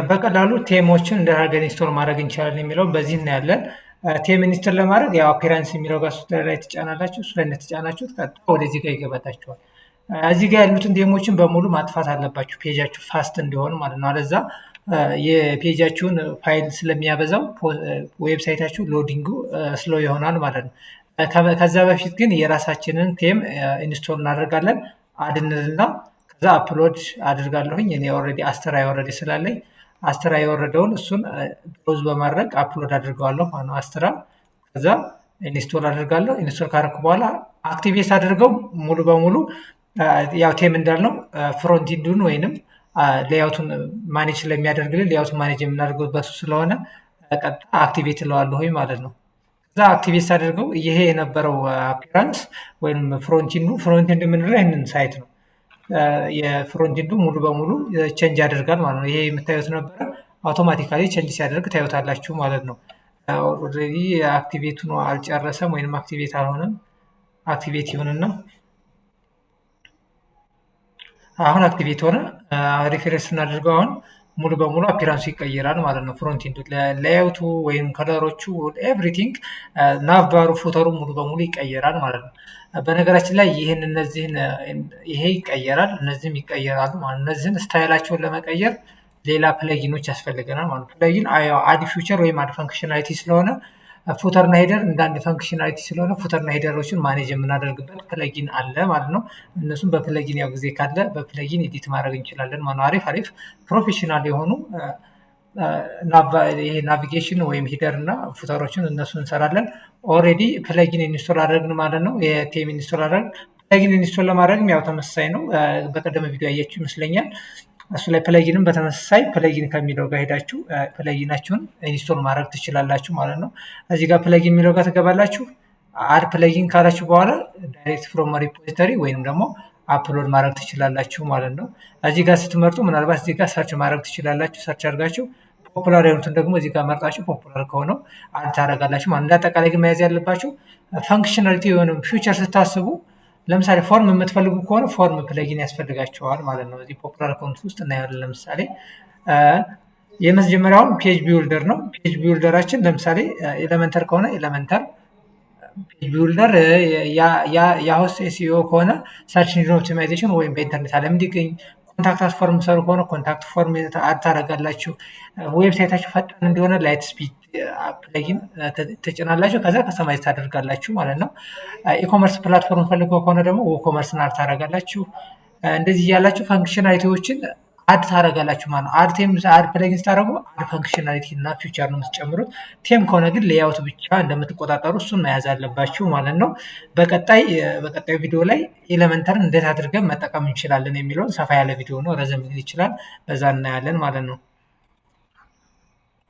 በቀላሉ ቴሞችን እንዴት አድርገን ኢንስቶል ማድረግ እንችላለን የሚለውን በዚህ እናያለን። ቴም ኢንስቶል ለማድረግ ያው አፒራንስ የሚለው ጋር እሱ ላይ ትጫናላችሁ። እሱ ላይ እንደተጫናችሁት ቀጥታ ወደዚህ ጋር ይገባታችኋል። እዚህ ጋር ያሉትን ቴሞችን በሙሉ ማጥፋት አለባችሁ ፔጃችሁ ፋስት እንዲሆን ማለት ነው። አለዛ የፔጃችሁን ፋይል ስለሚያበዛው ዌብሳይታችሁ ሎዲንጉ ስሎ ይሆናል ማለት ነው። ከዛ በፊት ግን የራሳችንን ቴም ኢንስቶል እናደርጋለን። አድንልና ከዛ አፕሎድ አድርጋለሁኝ። እኔ ኦልሬዲ አስተራ ያወረደ ስላለኝ አስተራ የወረደውን እሱን ብሮዝ በማድረግ አፕሎድ አድርገዋለሁ ማለት ነው። አስተራ ከዛ ኢንስቶል አድርጋለሁ። ኢንስቶል ካደረኩ በኋላ አክቲቬት አድርገው ሙሉ በሙሉ ያው ቴም እንዳልነው ፍሮንት ኢንዱን ወይንም ሌያውቱን ማኔጅ ስለሚያደርግልን ሌያውቱን ማኔጅ የምናደርገው ስለሆነ ቀጥታ አክቲቬት እለዋለሁኝ ማለት ነው። ከዛ አክቲቬት አድርገው ይሄ የነበረው አፒራንስ ወይም ፍሮንት ኢንድ የምንለው ይህንን ሳይት ነው። የፍሮንት ኢንዱ ሙሉ በሙሉ ቼንጅ ያደርጋል ማለት ነው። ይሄ የምታዩት ነበረ አውቶማቲካሊ ቼንጅ ሲያደርግ ታዩታላችሁ ማለት ነው። ኦልሬዲ አክቲቬት ሆኖ አልጨረሰም ወይንም አክቲቬት አልሆነም። አክቲቬት ይሁንና አሁን አክቲቬት ሆነ። ሪፍሬሽ ስናደርገው አሁን ሙሉ በሙሉ አፒራንሱ ይቀየራል ማለት ነው። ፍሮንት ኢንዱ ሌያውቱ ወይም ከለሮቹ ኤቭሪቲንግ ናቭ ባሩ ፉተሩ ሙሉ በሙሉ ይቀየራል ማለት ነው። በነገራችን ላይ ይሄ ይቀየራል፣ እነዚህም ይቀየራሉ ማለት ነው። እነዚህን ስታይላቸውን ለመቀየር ሌላ ፕለጊኖች ያስፈልገናል ማለት ነው። ፕለጊን አድ ፊውቸር ወይም አድ ፈንክሽናሊቲ ስለሆነ ፉተርና ሄደር እንደ አንድ ፈንክሽናሊቲ ስለሆነ ፉተርና ሄደሮችን ማኔጅ የምናደርግበት ፕለጊን አለ ማለት ነው። እነሱም በፕለጊን ያው ጊዜ ካለ በፕለጊን ኤዲት ማድረግ እንችላለን ማለት ነው። አሪፍ ፕሮፌሽናል የሆኑ ይሄ ናቪጌሽን ወይም ሂደር እና ፉተሮችን እነሱ እንሰራለን። ኦልሬዲ ፕለጊን ኢንስቶል አደረግን ማለት ነው። የቴም ኢንስቶል አደረግን። ፕለጊን ኢንስቶል ለማድረግም ያው ተመሳሳይ ነው። በቀደመ ቪዲዮ ያያችሁ ይመስለኛል። እሱ ላይ ፕለጊንም በተመሳሳይ ፕለጊን ከሚለው ጋር ሄዳችሁ ፕለጊናችሁን ኢንስቶል ማድረግ ትችላላችሁ ማለት ነው። እዚህ ጋር ፕለጊን የሚለው ጋር ትገባላችሁ። አድ ፕለጊን ካላችሁ በኋላ ዳይሬክት ፍሮም ሪፖዚተሪ ወይም ደግሞ አፕሎድ ማድረግ ትችላላችሁ ማለት ነው። እዚህ ጋር ስትመርጡ ምናልባት እዚህ ጋር ሰርች ማድረግ ትችላላችሁ። ሰርች አድርጋችሁ ፖፑላር የሆኑትን ደግሞ እዚህ ጋር መርጣችሁ ፖፑላር ከሆነው አድ ታደርጋላችሁ ማለት ነው። እንደ አጠቃላይ ግን መያዝ ያለባችሁ ፈንክሽናሊቲ የሆነ ፊውቸር ስታስቡ ለምሳሌ ፎርም የምትፈልጉ ከሆነ ፎርም ፕለጊን ያስፈልጋቸዋል ማለት ነው። እዚህ ፖፑላር ከሆኑት ውስጥ እናያለን። ለምሳሌ የመጀመሪያውን ፔጅ ቢውልደር ነው። ፔጅ ቢውልደራችን ለምሳሌ ኤሌመንተር ከሆነ ኤሌመንተር ፔጅ ቢውልደር፣ የሆስት ኤስኢኦ ከሆነ ሰርች ኢንጂን ኦፕቲማይዜሽን ወይም በኢንተርኔት ዓለም እንዲገኝ፣ ኮንታክት ፎርም ሰሩ ከሆነ ኮንታክት ፎርም አድ ታደርጋላችሁ። ዌብሳይታችሁ ፈጣን እንዲሆነ ላይት ስፒድ ፕለጊን ትጭናላችሁ። ከዛ ከስተማይዝ ታደርጋላችሁ ማለት ነው። ኢኮመርስ ፕላትፎርም ፈልገው ከሆነ ደግሞ ኮመርስን አድ ታደርጋላችሁ። እንደዚህ እያላችሁ ፈንክሽናሊቲዎችን አድ ታደርጋላችሁ ማለት ነው። አድ ፕለጊን ስታደርጉ አድ ፈንክሽናሊቲ እና ፊውቸር ነው የምትጨምሩት። ቴም ከሆነ ግን ሌያውት ብቻ እንደምትቆጣጠሩ እሱን መያዝ አለባችሁ ማለት ነው። በቀጣይ ቪዲዮ ላይ ኤሌመንተርን እንዴት አድርገን መጠቀም እንችላለን የሚለውን ሰፋ ያለ ቪዲዮ ነው፣ ረዘም ሊል ይችላል፣ በዛ እናያለን ማለት ነው።